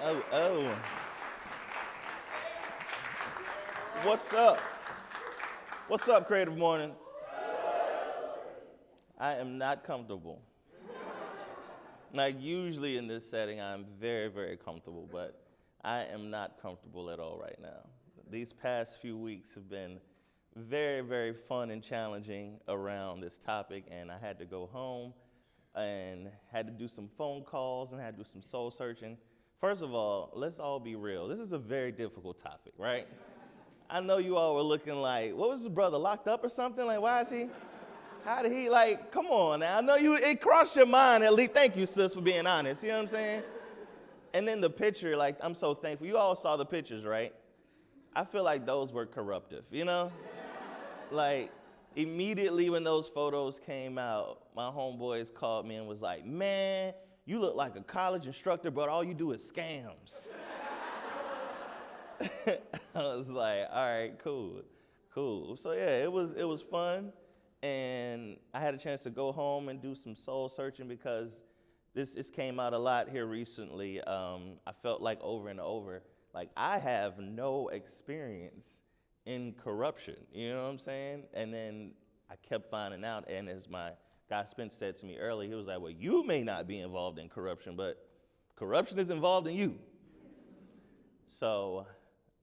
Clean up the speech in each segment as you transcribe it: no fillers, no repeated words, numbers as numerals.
Oh. What's up? What's up, Creative Mornings? I am not comfortable. Like, usually in this setting, I'm very, very comfortable, but I am not comfortable at all right now. These past few weeks have been very, very fun and challenging around this topic, and I had to go home and had to do some phone calls and had to do some soul searching. First of all, let's all be real. This is a very difficult topic, right? I know you all were looking like, what was his brother, locked up or something? Like, why is he? How did he, like, come on now. I know it crossed your mind at least. Thank you, sis, for being honest. You know what I'm saying? And then the picture, like, I'm so thankful. You all saw the pictures, right? I feel like those were corruptive, you know? Like, immediately when those photos came out, my homeboys called me and was like, man, you look like a college instructor, but all you do is scams. I was like, all right, cool. So yeah, it was fun. And I had a chance to go home and do some soul searching because this came out a lot here recently. I felt like over and over, like I have no experience in corruption, you know what I'm saying? And then I kept finding out, and as my guy Spence said to me earlier, he was like, well, you may not be involved in corruption, but corruption is involved in you. So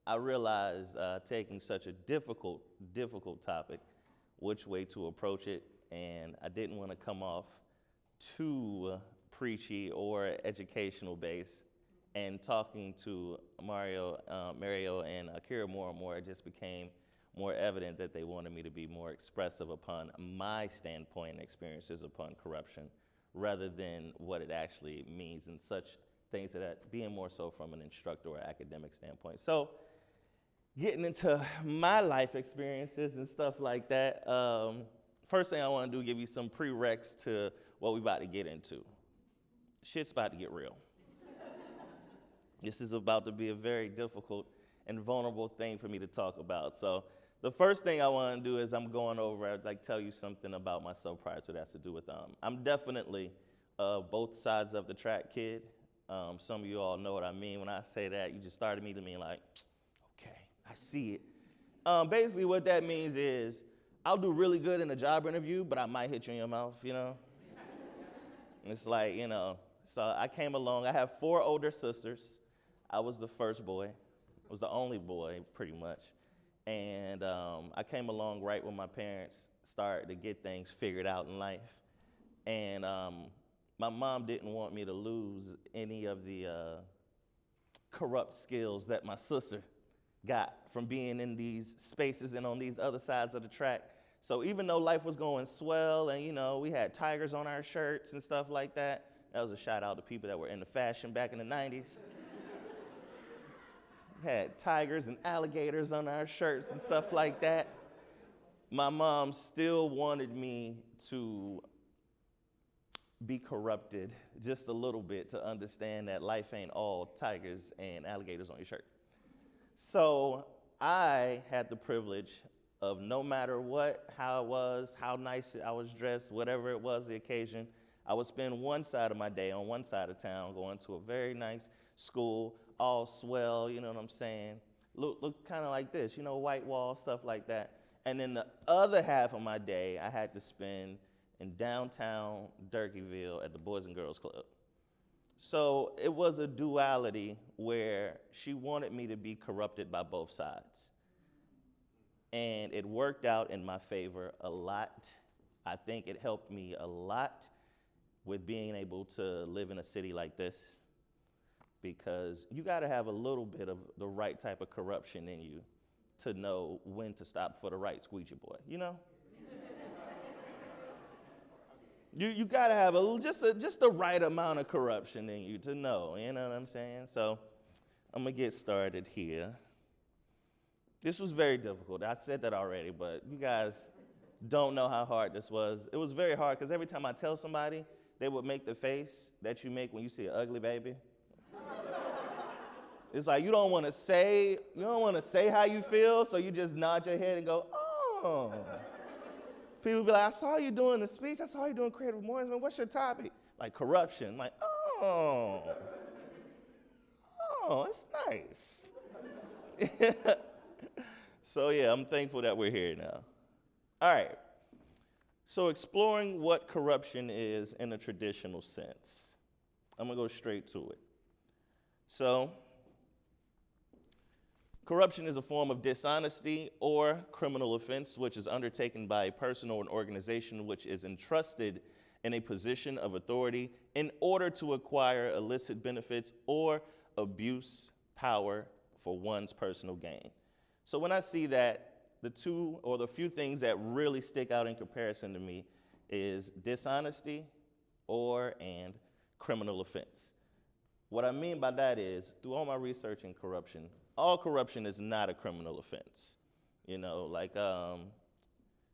I realized taking such a difficult topic, which way to approach it, and I didn't want to come off too preachy or educational based. And talking to Mario and Akira more and more, it just became more evident that they wanted me to be more expressive upon my standpoint and experiences upon corruption, rather than what it actually means and such things that being more so from an instructor or academic standpoint. So getting into my life experiences and stuff like that, first thing I want to do is give you some prereqs to what we're about to get into. Shit's about to get real. This is about to be a very difficult and vulnerable thing for me to talk about. So the first thing I want to do is I'm going over, I'd like to tell you something about myself prior to that has to do with, I'm definitely both sides of the track kid. Some of you all know what I mean when I say that. You just started me to mean like, okay, I see it. Basically what that means is I'll do really good in a job interview, but I might hit you in your mouth, you know? It's like, you know, so I came along. I have 4 older sisters. I was the first boy. I was the only boy, pretty much. And I came along right when my parents started to get things figured out in life. And my mom didn't want me to lose any of the corrupt skills that my sister got from being in these spaces and on these other sides of the track. So even though life was going swell and, you know, we had tigers on our shirts and stuff like that, that was a shout out to people that were into fashion back in the 90s. Had tigers and alligators on our shirts and stuff like that. My mom still wanted me to be corrupted just a little bit to understand that life ain't all tigers and alligators on your shirt. So I had the privilege of no matter what, how it was, how nice I was dressed, whatever it was the occasion, I would spend one side of my day on one side of town going to a very nice school, all swell, you know what I'm saying? Look kind of like this, you know, white wall, stuff like that. And then the other half of my day, I had to spend in downtown Durkeeville at the Boys and Girls Club. So it was a duality where she wanted me to be corrupted by both sides. And it worked out in my favor a lot. I think it helped me a lot with being able to live in a city like this, because you got to have a little bit of the right type of corruption in you to know when to stop for the right squeegee boy, you know? You got to have just the right amount of corruption in you to know, you know what I'm saying? So I'm going to get started here. This was very difficult. I said that already, but you guys don't know how hard this was. It was very hard because every time I tell somebody, they would make the face that you make when you see an ugly baby. It's like you don't want to say how you feel, so you just nod your head and go, oh. People be like, I saw you doing the speech. I saw you doing Creative Mornings. Man, what's your topic? Like corruption. Like, oh. Oh, that's nice. So yeah, I'm thankful that we're here now. All right. So exploring what corruption is in a traditional sense. I'm going to go straight to it. So, corruption is a form of dishonesty or criminal offense which is undertaken by a person or an organization which is entrusted in a position of authority in order to acquire illicit benefits or abuse power for one's personal gain. So when I see that, the two or the few things that really stick out in comparison to me is dishonesty and criminal offense. What I mean by that is, through all my research in corruption, all corruption is not a criminal offense. You know, like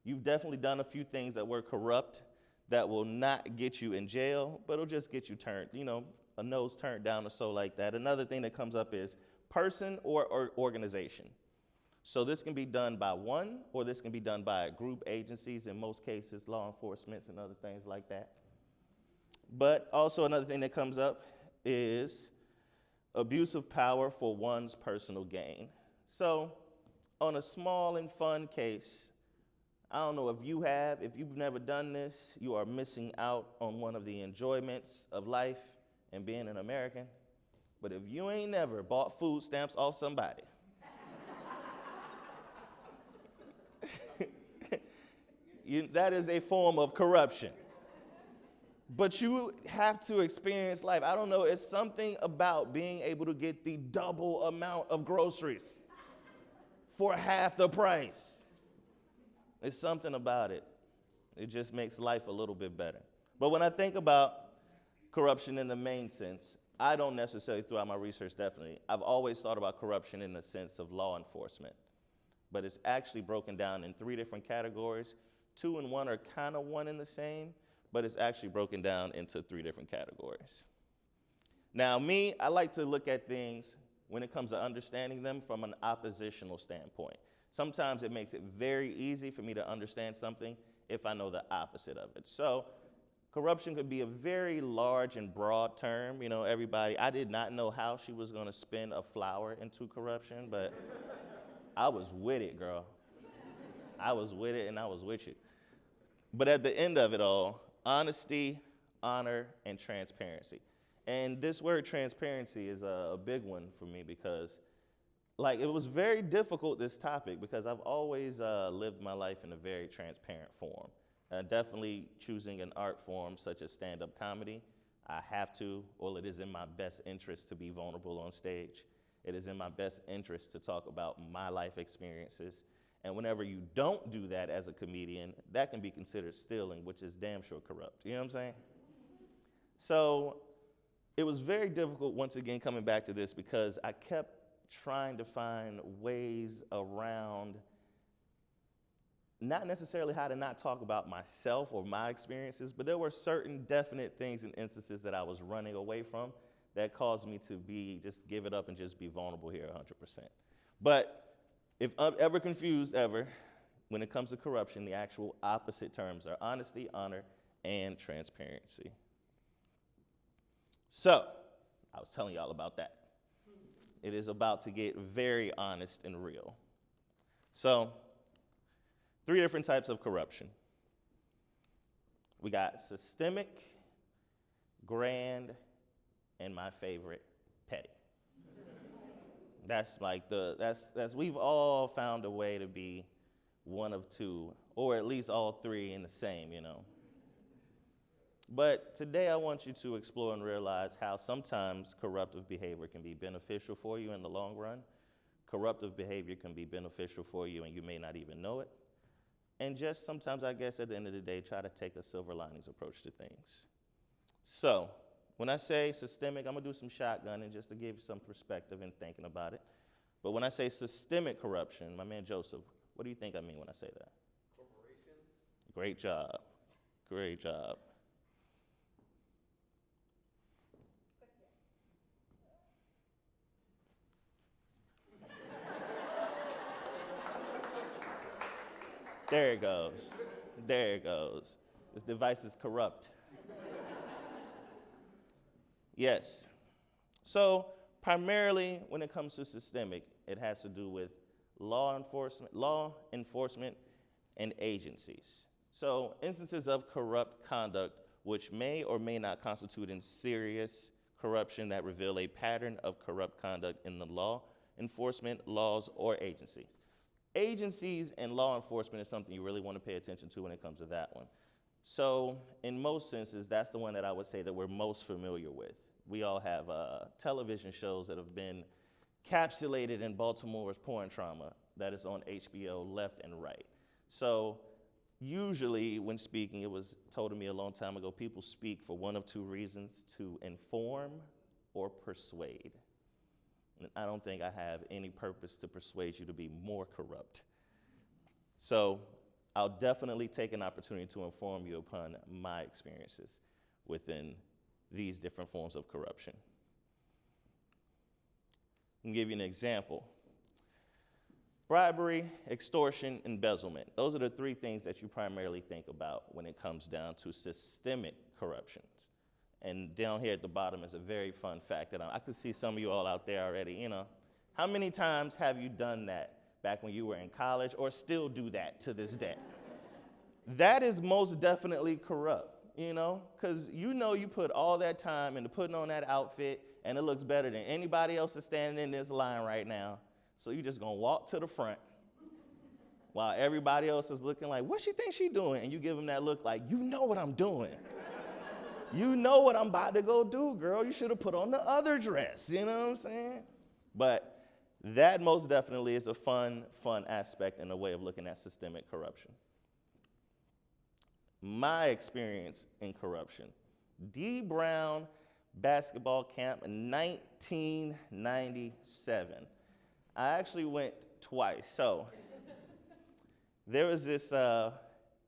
you've definitely done a few things that were corrupt that will not get you in jail, but it'll just get you turned, a nose turned down or so like that. Another thing that comes up is person or organization. So this can be done by one, or this can be done by group agencies, in most cases, law enforcement and other things like that. But also another thing that comes up is abuse of power for one's personal gain. So on a small and fun case, I don't know if you've never done this, you are missing out on one of the enjoyments of life and being an American. But if you ain't never bought food stamps off somebody, that is a form of corruption. But you have to experience life. I don't know, it's something about being able to get the double amount of groceries for half the price. It's something about it. It just makes life a little bit better. But when I think about corruption in the main sense, I don't necessarily, throughout my research definitely, I've always thought about corruption in the sense of law enforcement. But it's actually broken down in 3 different categories. 2 and 1 are kind of one and the same, but it's actually broken down into 3 different categories. Now, I like to look at things when it comes to understanding them from an oppositional standpoint. Sometimes it makes it very easy for me to understand something if I know the opposite of it. So corruption could be a very large and broad term. I did not know how she was going to spin a flower into corruption, but I was with it, girl. I was with it and I was with you. But at the end of it all, honesty, honor, and transparency. And this word transparency is a big one for me because it was very difficult, this topic, because I've always lived my life in a very transparent form. Definitely choosing an art form such as stand-up comedy. I have to, or it is in my best interest to be vulnerable on stage. It is in my best interest to talk about my life experiences. And whenever you don't do that as a comedian, that can be considered stealing, which is damn sure corrupt. You know what I'm saying? So it was very difficult, once again, coming back to this, because I kept trying to find ways around not necessarily how to not talk about myself or my experiences, but there were certain definite things and instances that I was running away from that caused me to just give it up and just be vulnerable here 100%. But if I'm ever confused, when it comes to corruption, the actual opposite terms are honesty, honor, and transparency. So, I was telling y'all about that. It is about to get very honest and real. So, 3 different types of corruption. We got systemic, grand, and my favorite, petty. That's we've all found a way to be one of 2, or at least all 3 in the same, But today I want you to explore and realize how sometimes corruptive behavior can be beneficial for you in the long run. Corruptive behavior can be beneficial for you and you may not even know it. And just sometimes, I guess, at the end of the day, try to take a silver linings approach to things. So, when I say systemic, I'm going to do some shotgunning just to give you some perspective in thinking about it. But when I say systemic corruption, my man Joseph, what do you think I mean when I say that? Corporations. Great job. Great job. There it goes. There it goes. This device is corrupt. Yes. So Primarily, when it comes to systemic, it has to do with law enforcement, and agencies. So instances of corrupt conduct which may or may not constitute in serious corruption that reveal a pattern of corrupt conduct in the law enforcement, laws, or agencies. Agencies and law enforcement is something you really want to pay attention to when it comes to that one. So in most senses, that's the one that I would say that we're most familiar with. We all have television shows that have been capsulated in Baltimore's porn trauma that is on HBO left and right. So usually when speaking, it was told to me a long time ago, people speak for one of two reasons: to inform or persuade. And I don't think I have any purpose to persuade you to be more corrupt. So I'll definitely take an opportunity to inform you upon my experiences within these different forms of corruption. I'll give you an example. Bribery, extortion, embezzlement. Those are the three things that you primarily think about when it comes down to systemic corruptions. And down here at the bottom is a very fun fact that I could see some of you all out there already. How many times have you done that back when you were in college, or still do that to this day? That is most definitely corrupt, because you put all that time into putting on that outfit, and it looks better than anybody else that's standing in this line right now. So you're just gonna walk to the front while everybody else is looking like, what she think she doing? And you give them that look like, you know what I'm doing. You know what I'm about to go do, girl. You should have put on the other dress, you know what I'm saying? But that most definitely is a fun aspect and a way of looking at systemic corruption. My experience in corruption: D. Brown basketball camp in 1997. I actually went twice. So there was this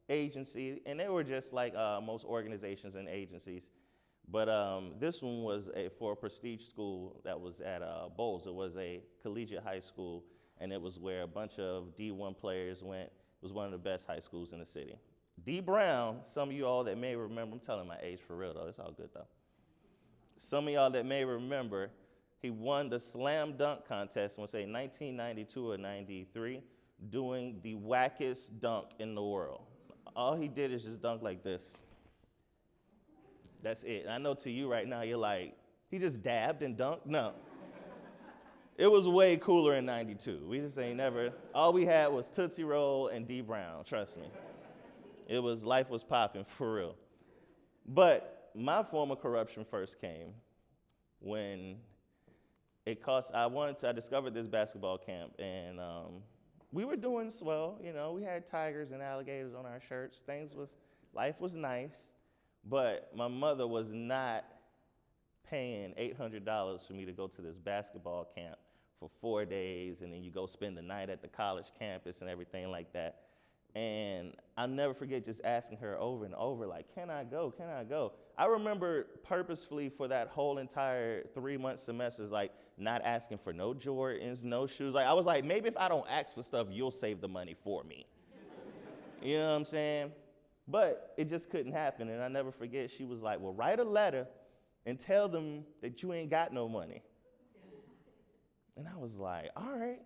agency, and they were just like most organizations and agencies, but this one was for a prestige school that was at Bowles. It was a collegiate high school, and it was where a bunch of D1 players went. It was one of the best high schools in the city. D. Brown, some of you all that may remember, I'm telling my age for real though, it's all good though. Some of y'all that may remember, he won the slam dunk contest, I want to say 1992 or 93, doing the wackest dunk in the world. All he did is just dunk like this. That's it. And I know to you right now, you're like, he just dabbed and dunked? No. It was way cooler in 92. We just ain't never, all we had was Tootsie Roll and D. Brown, trust me. Life was popping for real. But my form of corruption first came when I discovered this basketball camp, and we were doing swell. We had tigers and alligators on our shirts. Life was nice, but my mother was not paying $800 for me to go to this basketball camp for 4 days, and then you go spend the night at the college campus and everything like that. And I'll never forget just asking her over and over, like, can I go? Can I go? I remember purposefully for that whole entire 3-month semester, like, not asking for no Jordans, no shoes. Like, I was like, maybe if I don't ask for stuff, you'll save the money for me. You know what I'm saying? But it just couldn't happen. And I never forget, she was like, well, write a letter and tell them that you ain't got no money. And I was like, all right,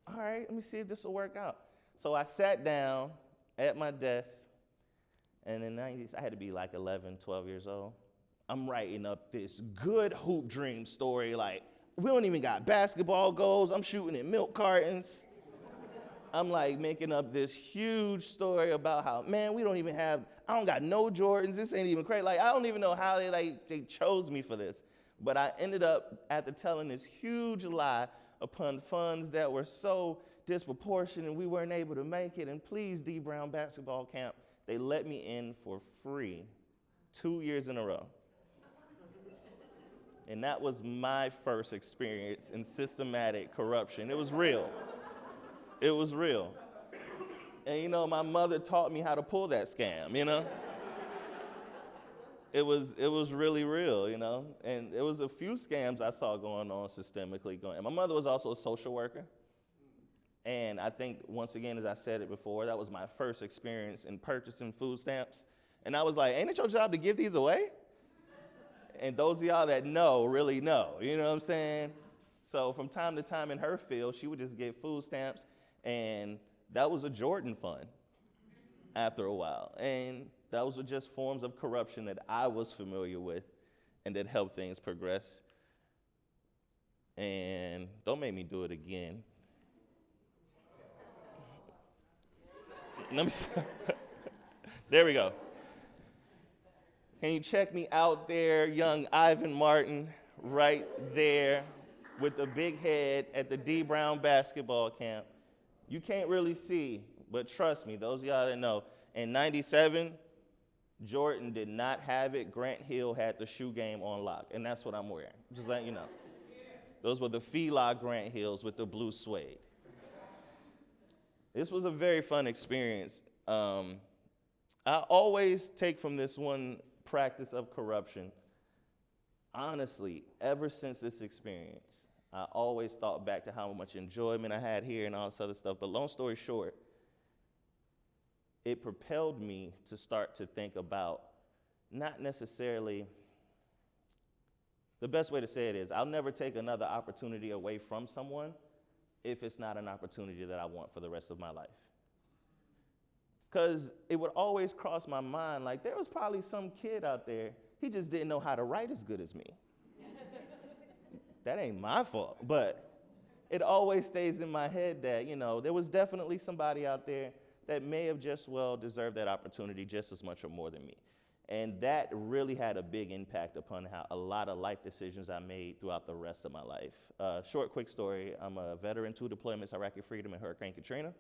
let me see if this will work out. So I sat down at my desk, and in the 90s, I had to be like 11, 12 years old. I'm writing up this good hoop dream story, like, we don't even got basketball goals. I'm shooting in milk cartons. I'm like making up this huge story about how, man, I don't got no Jordans. This ain't even crazy. Like, I don't even know how they chose me for this. But I ended up, after telling this huge lie upon funds that were so disproportionate, and we weren't able to make it, and please, D. Brown basketball camp, they let me in for free 2 years in a row. And that was my first experience in systematic corruption. It was real. It was real. And my mother taught me how to pull that scam, It was really real, And there was a few scams I saw going on systemically. And my mother was also a social worker. And I think, once again, as I said it before, that was my first experience in purchasing food stamps. And I was like, ain't it your job to give these away? And those of y'all that know really know, you know what I'm saying? So from time to time in her field, she would just get food stamps, and that was a Jordan fund after a while. And those were just forms of corruption that I was familiar with and that helped things progress. And don't make me do it again. Let me see. There we go. Can you check me out there, young Ivan Martin, right there with the big head at the D Brown basketball camp? You can't really see, but trust me, those of y'all that know, in '97, Jordan did not have it. Grant Hill had the shoe game on lock, and that's what I'm wearing. Just letting you know. Those were the Fila Grant Hills with the blue suede. This was a very fun experience. I always take from this one practice of corruption. Honestly, ever since this experience, I always thought back to how much enjoyment I had here and all this other stuff. But long story short, it propelled me to start to think about not necessarily, the best way to say it is, I'll never take another opportunity away from someone if it's not an opportunity that I want for the rest of my life. Because it would always cross my mind, like there was probably some kid out there, he just didn't know how to write as good as me. That ain't my fault, but it always stays in my head that, there was definitely somebody out there that may have just well deserved that opportunity just as much or more than me. And that really had a big impact upon how a lot of life decisions I made throughout the rest of my life. Short, quick story, I'm a veteran, 2 deployments, Iraqi freedom and Hurricane Katrina.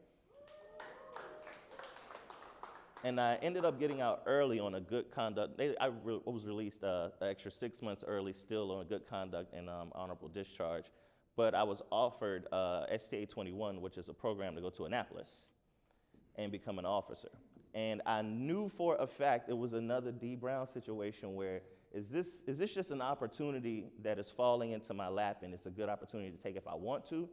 And I ended up getting out early on a good conduct. I was released an extra 6 months early, still on a good conduct and honorable discharge. But I was offered STA 21, which is a program to go to Annapolis and become an officer. And I knew for a fact it was another D. Brown situation where, is this just an opportunity that is falling into my lap and it's a good opportunity to take if I want to?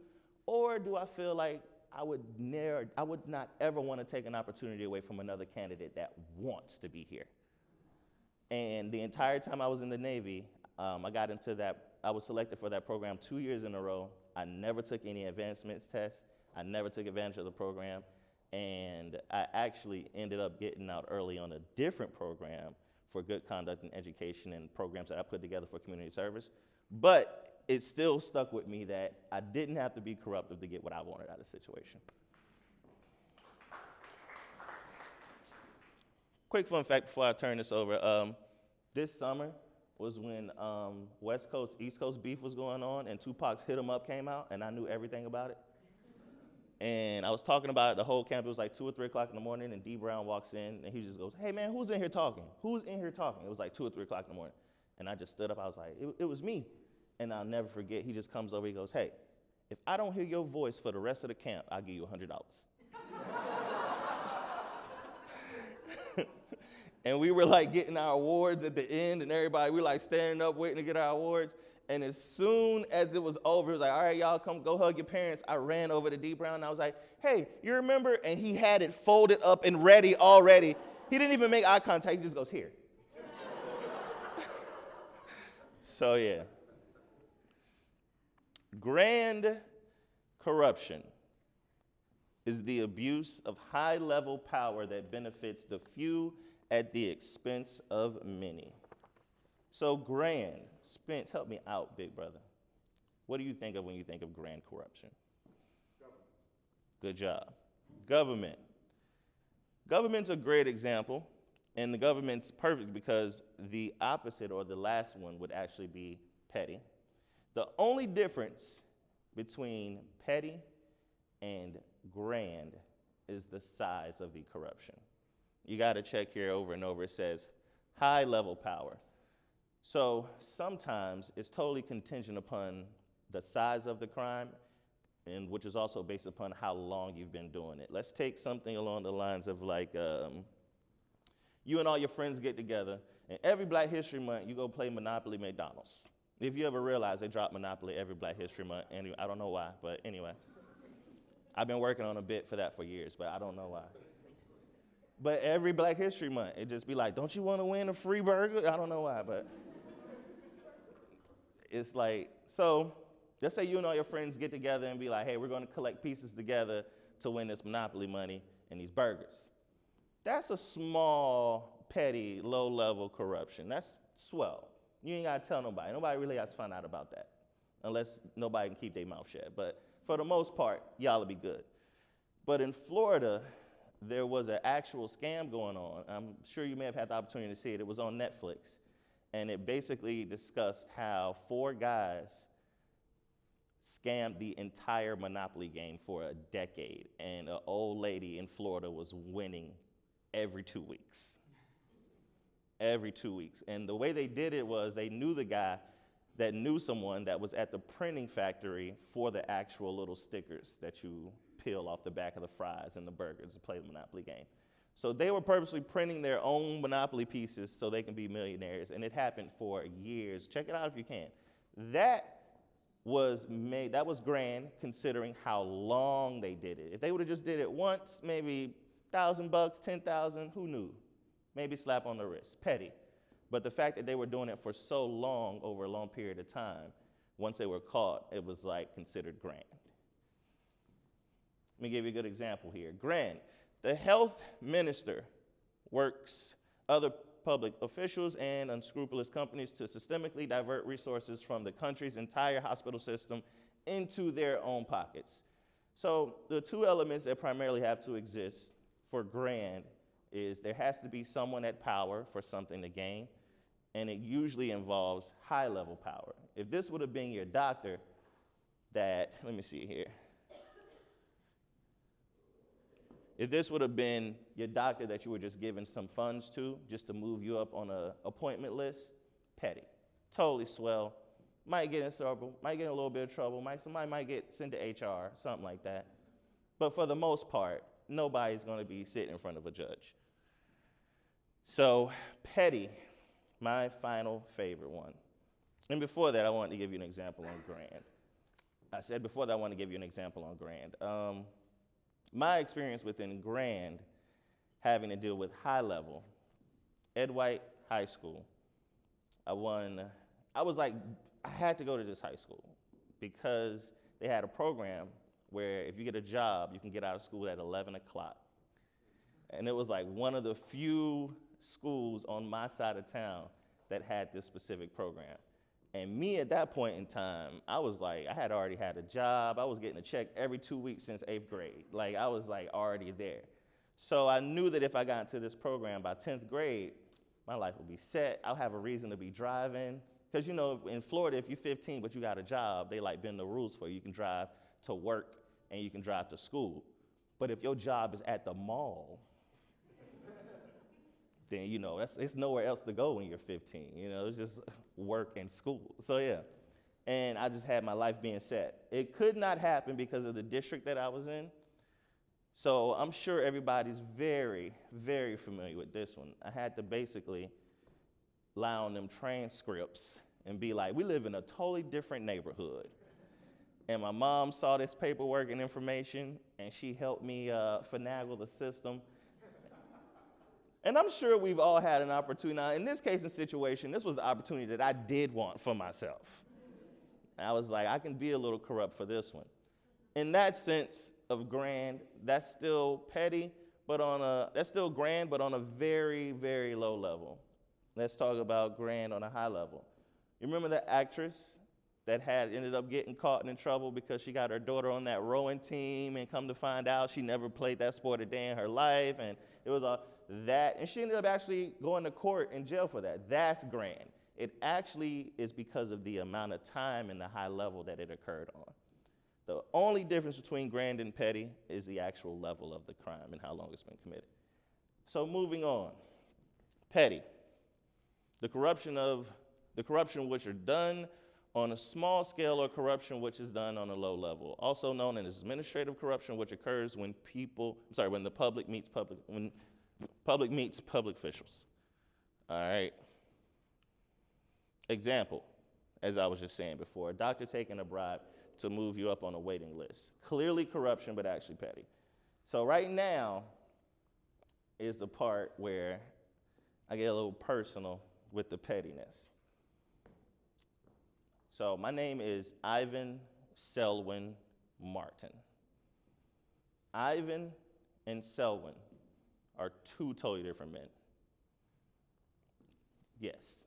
Or do I feel like I would not ever want to take an opportunity away from another candidate that wants to be here? And the entire time I was in the Navy, I was selected for that program 2 years in a row. I never took any advancements tests. I never took advantage of the program. And I actually ended up getting out early on a different program for good conduct and education and programs that I put together for community service. But it still stuck with me that I didn't have to be corruptive to get what I wanted out of the situation. Quick fun fact before I turn this over. This summer was when West Coast, East Coast beef was going on and Tupac's Hit 'Em Up came out, and I knew everything about it. And I was talking about it, the whole camp. It was like 2 or 3 o'clock in the morning, and D. Brown walks in, and he just goes, "Hey, man, who's in here talking? Who's in here talking?" It was like 2 or 3 o'clock in the morning. And I just stood up. I was like, it was me. And I'll never forget, he just comes over, he goes, "Hey, if I don't hear your voice for the rest of the camp, I'll give you $100. And we were like getting our awards at the end, and everybody, we like standing up waiting to get our awards. And as soon as it was over, it was like, "All right, y'all, come go hug your parents." I ran over to D. Brown, and I was like, "Hey, you remember?" And he had it folded up and ready already. He didn't even make eye contact. He just goes, "Here." So, yeah. Grand corruption is the abuse of high-level power that benefits the few at the expense of many. So grand, Spence, help me out, big brother. What do you think of when you think of grand corruption? Government. Good job. Government. Government's a great example, and the government's perfect because the opposite or the last one would actually be petty. The only difference between petty and grand is the size of the corruption. You got to check here over and over. It says high-level power. So sometimes it's totally contingent upon the size of the crime, and which is also based upon how long you've been doing it. Let's take something along the lines of like you and all your friends get together, and every Black History Month you go play Monopoly McDonald's. If you ever realize they drop Monopoly every Black History Month, anyway, I don't know why, but anyway. I've been working on a bit for that for years, but I don't know why. But every Black History Month, it just be like, "Don't you want to win a free burger?" I don't know why, but it's like, so Let's say you and all your friends get together and be like, hey, we're going to collect pieces together to win this Monopoly money and these burgers. That's a small, petty, low-level corruption. That's swell. You ain't got to tell nobody. Nobody really has to find out about that, unless nobody can keep their mouth shut. But for the most part, y'all will be good. But in Florida, there was an actual scam going on. I'm sure you may have had the opportunity to see it. It was on Netflix. And it basically discussed how 4 guys scammed the entire Monopoly game for a decade. And an old lady in Florida was winning every 2 weeks. Every 2 weeks. And the way they did it was they knew the guy that knew someone that was at the printing factory for the actual little stickers that you peel off the back of the fries and the burgers to play the Monopoly game. So they were purposely printing their own Monopoly pieces so they can be millionaires, and it happened for years. Check it out if you can. That was grand considering how long they did it. If they would have just did it once, maybe $1,000, 10,000, who knew? Maybe slap on the wrist, petty. But the fact that they were doing it for so long, over a long period of time, once they were caught, it was like considered grand. Let me give you a good example here. Grand. The health minister works other public officials and unscrupulous companies to systemically divert resources from the country's entire hospital system into their own pockets. So the 2 elements that primarily have to exist for grand is there has to be someone at power for something to gain, and it usually involves high-level power. If this would have been your doctor let me see here. If this would have been your doctor that you were just giving some funds to, just to move you up on an appointment list, petty. Totally swell. Might get in trouble, might get in a little bit of trouble, somebody might get sent to HR, something like that. But for the most part, nobody's going to be sitting in front of a judge. So, petty, my final favorite one. And before that, I wanted to give you an example on grand. I said before that I wanted to give you an example on grand. My experience within grand, having to deal with high level, Ed White High School, I had to go to this high school because they had a program where if you get a job, you can get out of school at 11 o'clock. And it was like one of the few schools on my side of town that had this specific program. And me at that point in time, I was like, I had already had a job. I was getting a check every 2 weeks since 8th grade. Like, I was like already there. So I knew that if I got into this program by 10th grade, my life would be set. I'll have a reason to be driving. Because, you know, in Florida, if you're 15 but you got a job, they like bend the rules for you. You can drive to work and you can drive to school. But if your job is at the mall, then, you know, it's nowhere else to go when you're 15. You know, it's just work and school. So, yeah. And I just had my life being set. It could not happen because of the district that I was in. So I'm sure everybody's very, very familiar with this one. I had to basically lie on them transcripts and be like, we live in a totally different neighborhood. And my mom saw this paperwork and information, and she helped me finagle the system. And I'm sure we've all had an opportunity. Now, in this case and situation, this was the opportunity that I did want for myself. And I was like, I can be a little corrupt for this one. In that sense of grand, that's still petty, that's still grand, but on a very, very low level. Let's talk about grand on a high level. You remember the actress that ended up getting caught in trouble because she got her daughter on that rowing team, and come to find out she never played that sport a day in her life, and it was and she ended up actually going to court in jail for that. That's grand. It actually is because of the amount of time and the high level that it occurred on. The only difference between grand and petty is the actual level of the crime and how long it's been committed. So moving on, petty. The corruption which are done on a small scale, or corruption which is done on a low level, also known as administrative corruption, which occurs when the public meets public officials. All right. Example, as I was just saying before, a doctor taking a bribe to move you up on a waiting list. Clearly corruption, but actually petty. So right now is the part where I get a little personal with the pettiness. So my name is Ivan Selwyn Martin. Ivan and Selwyn are two totally different men. Yes.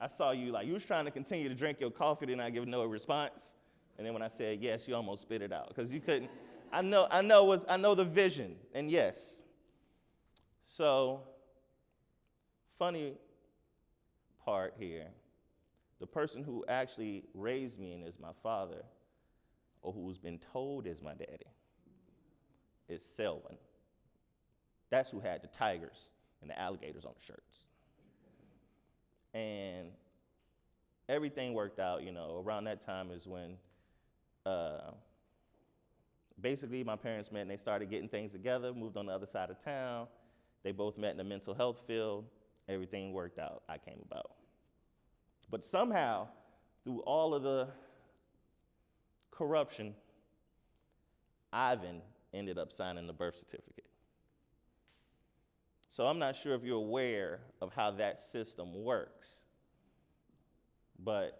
I saw you you was trying to continue to drink your coffee, did not give no response. And then when I said yes, you almost spit it out because you couldn't. I know the vision, and yes. So, funny part here, the person who actually raised me and is my father, or who's been told is my daddy, is Selwyn. That's who had the tigers and the alligators on the shirts. And everything worked out, around that time is when basically my parents met and they started getting things together, moved on the other side of town. They both met in the mental health field. Everything worked out. I came about. But somehow, through all of the corruption, Ivan ended up signing the birth certificate. So I'm not sure if you're aware of how that system works, but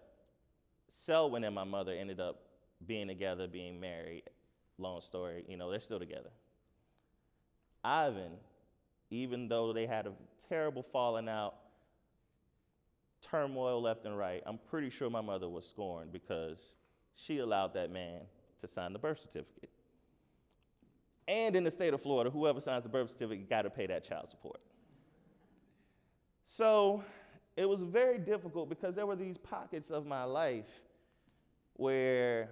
Selwyn and my mother ended up being together, being married. Long story, they're still together. Ivan, even though they had a terrible falling out, turmoil left and right, I'm pretty sure my mother was scorned because she allowed that man to sign the birth certificate. And in the state of Florida, whoever signs the birth certificate got to pay that child support. So it was very difficult because there were these pockets of my life where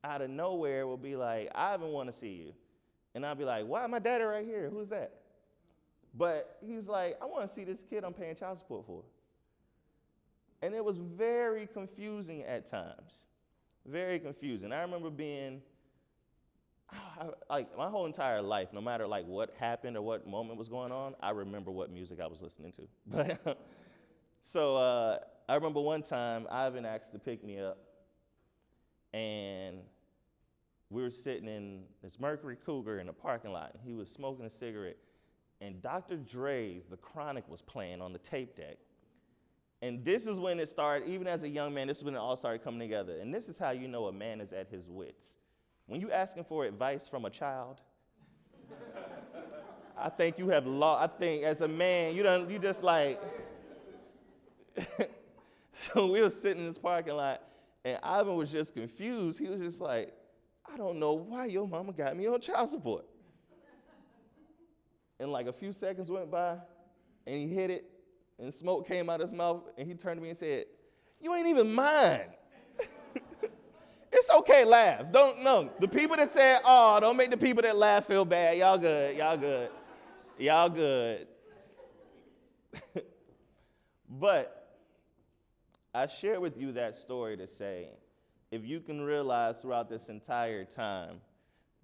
out of nowhere will be like, Ivan want to see you. And I'll be like, why, my daddy right here? Who's that? But he's like, I want to see this kid I'm paying child support for. And it was very confusing at times. Very confusing. I remember being, my whole entire life, no matter what happened or what moment was going on, I remember what music I was listening to. So I remember one time, Ivan asked to pick me up. And we were sitting in this Mercury Cougar in the parking lot. And he was smoking a cigarette. And Dr. Dre's The Chronic was playing on the tape deck. And this is when it started, even as a young man, this is when it all started coming together. And this is how you know a man is at his wits. When you asking for advice from a child, I think you have lost, I think as a man, you just like, so we were sitting in this parking lot. And Ivan was just confused. He was just like, I don't know why your mama got me on child support. And a few seconds went by, and he hit it, and smoke came out of his mouth, and he turned to me and said, you ain't even mine. It's okay, laugh. The people that said, oh, don't make the people that laugh feel bad. Y'all good. But I share with you that story to say, if you can realize throughout this entire time,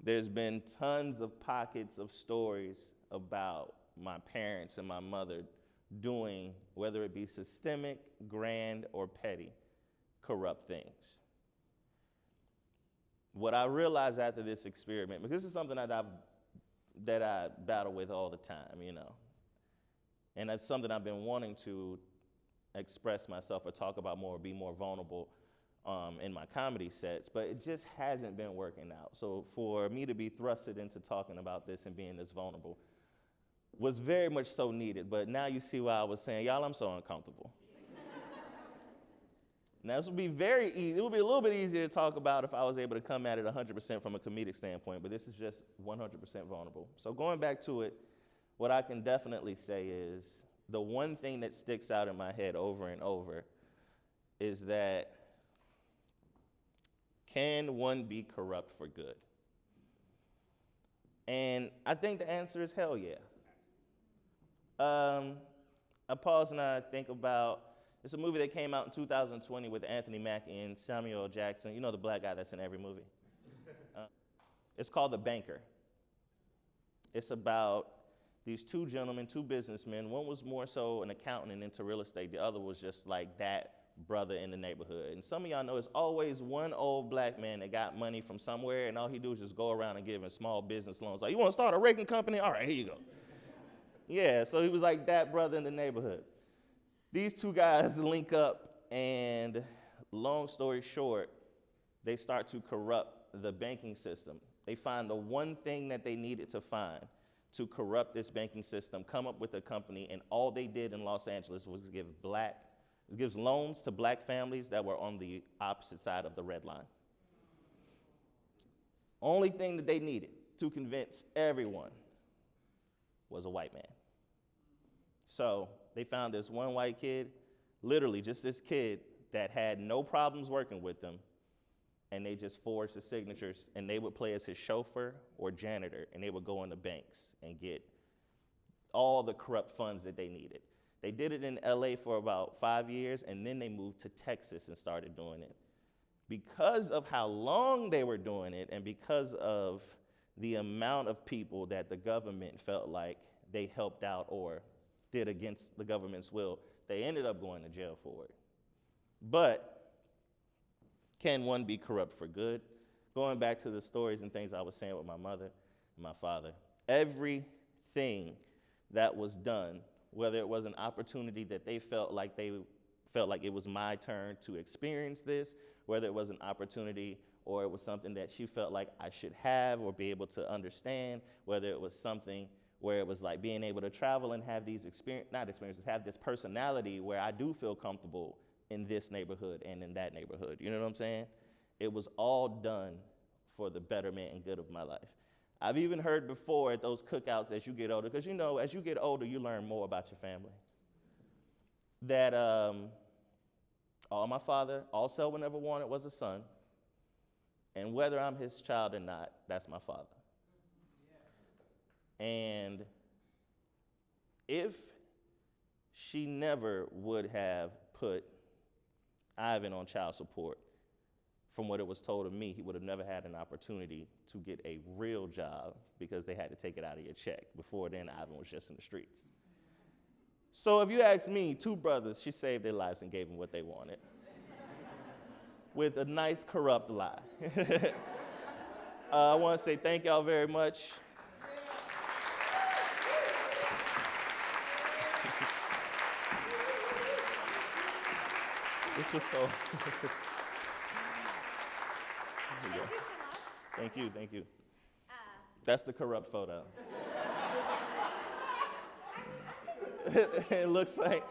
there's been tons of pockets of stories about my parents and my mother doing, whether it be systemic, grand, or petty, corrupt things. What I realized after this experiment, because this is something that I battle with all the time, and that's something I've been wanting to express myself or talk about more, or be more vulnerable in my comedy sets, but it just hasn't been working out. So for me to be thrusted into talking about this and being this vulnerable was very much so needed, but now you see why I was saying, y'all, I'm so uncomfortable. Now, this would be very easy. It would be a little bit easier to talk about if I was able to come at it 100% from a comedic standpoint, but this is just 100% vulnerable. So going back to it, what I can definitely say is the one thing that sticks out in my head over and over is that can one be corrupt for good? And I think the answer is hell yeah. I pause and I think about, it's a movie that came out in 2020 with Anthony Mackie and Samuel L. Jackson. You know the black guy that's in every movie. It's called The Banker. It's about these two gentlemen, two businessmen. One was more so an accountant and into real estate. The other was just like that brother in the neighborhood. And some of y'all know it's always one old black man that got money from somewhere, and all he do is just go around and giving small business loans. Like, you want to start a raking company? All right, here you go. Yeah, so he was like that brother in the neighborhood. These two guys link up, and long story short, they start to corrupt the banking system. They find the one thing that they needed to find to corrupt this banking system, come up with a company, and all they did in Los Angeles was gives loans to black families that were on the opposite side of the red line. Only thing that they needed to convince everyone was a white man. So they found this one white kid, literally just this kid that had no problems working with them, and they just forged the signatures, and they would play as his chauffeur or janitor, and they would go into banks and get all the corrupt funds that they needed. They did it in LA for about 5 years, and then they moved to Texas and started doing it. Because of how long they were doing it, and because of the amount of people that the government felt like they helped out or did against the government's will, they ended up going to jail for it. But can one be corrupt for good? Going back to the stories and things I was saying with my mother and my father, everything that was done, whether it was an opportunity that they felt like it was my turn to experience this, whether it was an opportunity or it was something that she felt like I should have or be able to understand, whether it was something where it was like being able to travel and have these have this personality where I do feel comfortable in this neighborhood and in that neighborhood. You know what I'm saying? It was all done for the betterment and good of my life. I've even heard before at those cookouts as you get older, because you know, as you get older, you learn more about your family, that all my father, all Selwyn ever wanted was a son, and whether I'm his child or not, that's my father. And if she never would have put Ivan on child support, from what it was told of me, he would have never had an opportunity to get a real job because they had to take it out of your check. Before then, Ivan was just in the streets. So if you ask me, 2 brothers, she saved their lives and gave them what they wanted with a nice corrupt lie. I want to say thank y'all very much. This was so. Thank you so much. Thank you. That's the corrupt photo. It looks like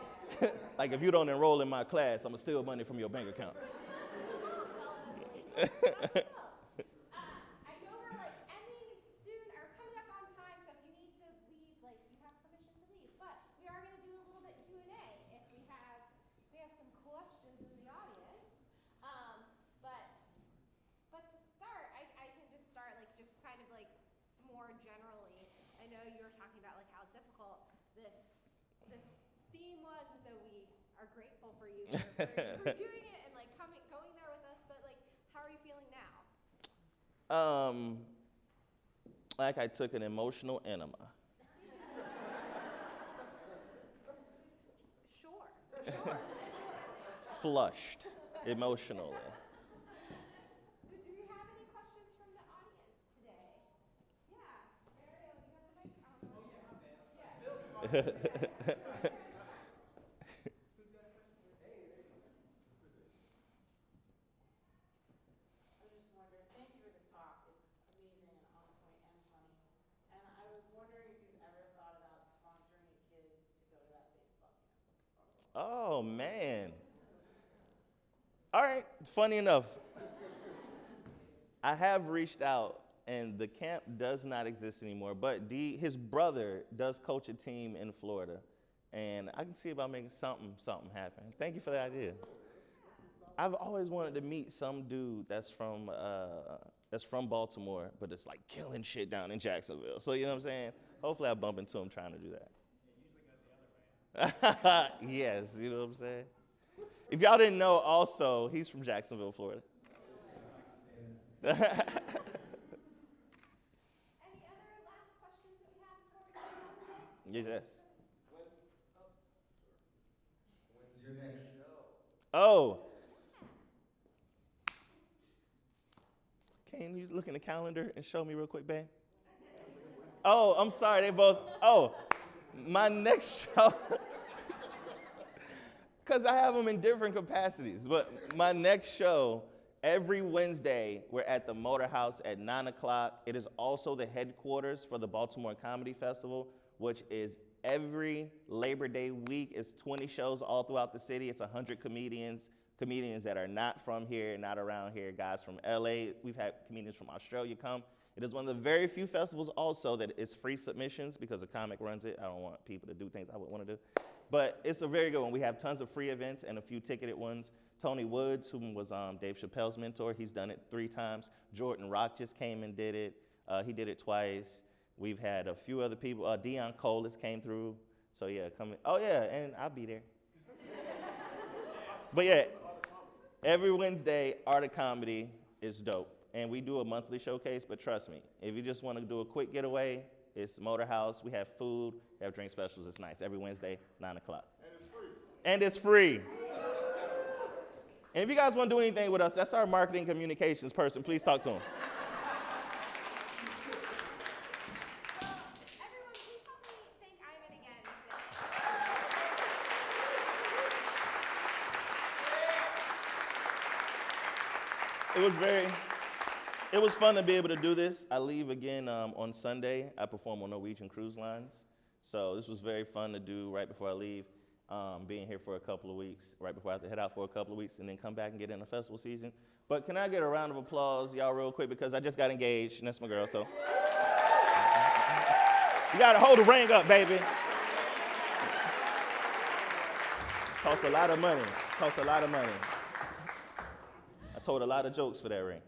if you don't enroll in my class, I'm gonna steal money from your bank account. I know we're ending soon or coming up on time, so if you need to leave, you have permission to leave. But we are gonna do a little bit Q&A if we have some questions in the audience. But to start, I can just start just kind of more generally. I know you were talking about how difficult this theme was, and so we are grateful for you for doing it and going there with us. But how are you feeling now? Like I took an emotional enema. Sure. Flushed emotionally. Do we have any questions from the audience today? Yeah. Mario, do you have the mic? Oh, yeah, my bad. Yeah. I was just wondering, thank you for this talk. It's amazing and on point and funny. And I was wondering if you've ever thought about sponsoring a kid to go to that baseball camp. Oh, man. All right, funny enough. I have reached out, and the camp does not exist anymore, but his brother does coach a team in Florida, and I can see about making something happen. Thank you for the idea. I've always wanted to meet some dude that's from Baltimore, but it's killing shit down in Jacksonville. So you know what I'm saying? Hopefully I bump into him trying to do that. It usually goes the other way. Yes, you know what I'm saying? If y'all didn't know, also, he's from Jacksonville, Florida. Any other last questions that we have before we go on today? Yes. When's your next show? Oh. Can you look in the calendar and show me real quick, babe? Oh, I'm sorry, they both. Oh, my next show. Because I have them in different capacities. But my next show, every Wednesday, we're at the Motor House at 9 o'clock. It is also the headquarters for the Baltimore Comedy Festival, which is every Labor Day week. It's 20 shows all throughout the city. It's 100 comedians that are not from here, not around here, guys from LA. We've had comedians from Australia come. It is one of the very few festivals also that is free submissions because a comic runs it. I don't want people to do things I would want to do. But it's a very good one. We have tons of free events and a few ticketed ones. Tony Woods, who was Dave Chappelle's mentor, he's done it 3 times. Jordan Rock just came and did it. He did it twice. We've had a few other people. Deion Colas came through. So yeah, come in. Oh yeah, and I'll be there. But yeah, every Wednesday, Art of Comedy is dope. And we do a monthly showcase, but trust me, if you just want to do a quick getaway, it's Motor House. We have food, we have drink specials. It's nice. Every Wednesday, 9 o'clock. And it's free. And if you guys want to do anything with us, that's our marketing communications person. Please talk to him. Everyone, please help me thank Ivan again today. It was fun to be able to do this. I leave again on Sunday. I perform on Norwegian Cruise Lines. So this was very fun to do right before I leave, being here for a couple of weeks, right before I have to head out for a couple of weeks and then come back and get in the festival season. But can I get a round of applause, y'all, real quick, because I just got engaged, and that's my girl, so. You gotta hold the ring up, baby. Costs a lot of money. I told a lot of jokes for that ring.